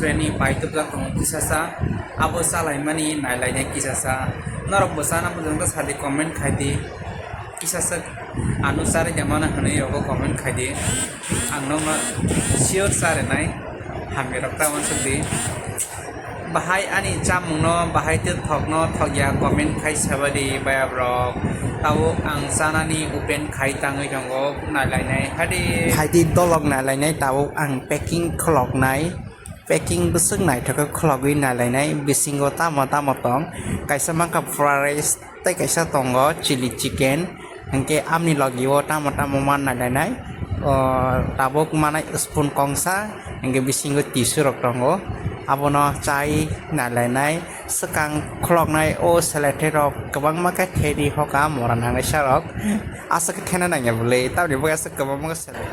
friend ni pai tu pula tong kisasa abo salai mani nailai ne kisasa Nrok besana pun jengta sadi comment khai di kisasa anusare jamana hane yogo comment khai di angno ma sure sare nai hami rakta wan sudi Bahy ani chamung no Bahy tu thok no thok ya comment khai sabadi baya brok tau ang sana ni open khai tangai jongo nailai nai hadi khai di dolog nailai nai tau ang packing clock nai packing besung nai thaka clock wi nailai nai bisingo tamo tong kaisa mangka fried rice tai kaisa tongo chili chicken hangke amni logiwo tamo man nailai nai tabok manai spoon kongsa hangke bisingo tisu rok tongo abono chai nailai nai sekang clock nai o selete rok kabang maka thedi hoka moran hangai sarok asa ke khena nai bole tau ni boga sak kabang maka sele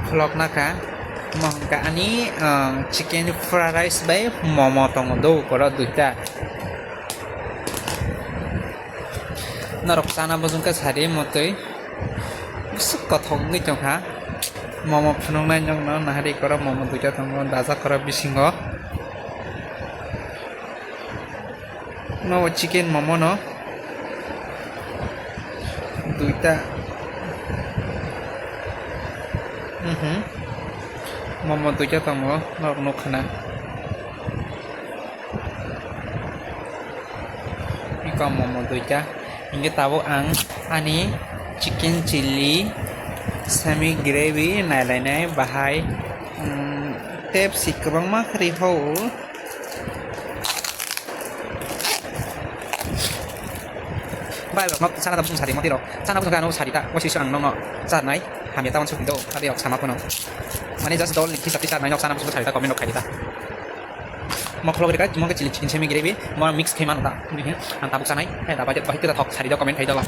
clock naka mangka ani chicken fried rice bai momo tongo do kora duita Nrok sana bojungka sari motoi suk kothok ngi jongha momo phunong nai jong no nahari kora momo duita tongo daja kora bisingo no chicken momo no duita momo duita tongo Nrok no khana iko momo duita ingge tabo ang ani chicken chili semi gravy nailai nai Bahy tep sikabang ma khri ho bai nok sana tabung sari mati ro sana bung kanu sari ta wasi sang no sa nai hamya tawan sukido tadi ok sama kono mane just dol ki sati sa nai nok sana bung sari ta comment nok khai ta moklo mereka cuma kecil chicken semi gravy mau mix keman ta tabuk sanai dapat Bahy tu thok sari do comment khai dolo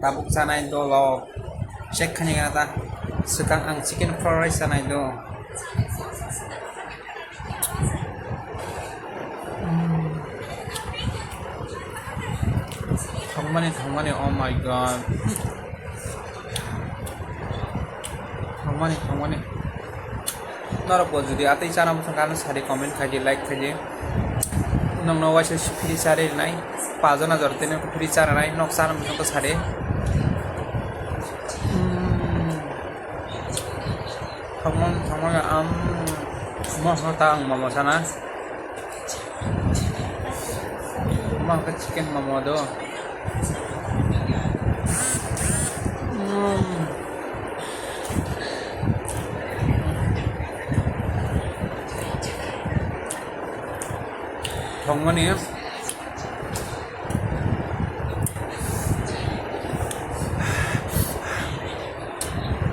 tabuk sanai dolo check khani gana ta sekang ang chicken fried rice sanai do thongmani oh my god thongmani Nrok bo jodi atai chana mutong kan sari comment khai di like khai di nong no waise free sari nai 5000 jorte ne free chara nai nok chana mutong to sari thongmani mo tang momo sana mo ka chicken momo do thongmani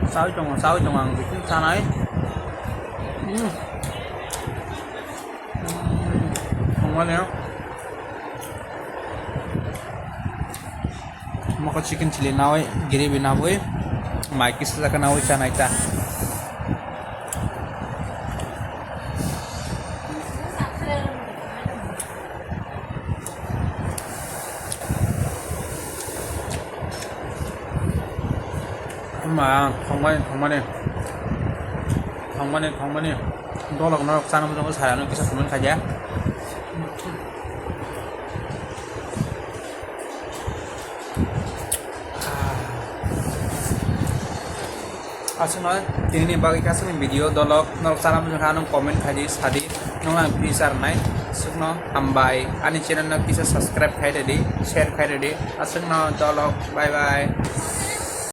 sao trong ang chicken sanai thongmani maka chicken chili nawai gravy nawai mai kisla ka nawai chanai ta mà thongmani đó là nó sang nó có xài nó cái sản phẩm khai giá asal nói tiếng này bagi kasih video dolok nó sang nó comment khai đi sadi nó là bisa này sức nó ambai anh channel nó bisa subscribe khai đi share khai đi asal nó dolok bye bye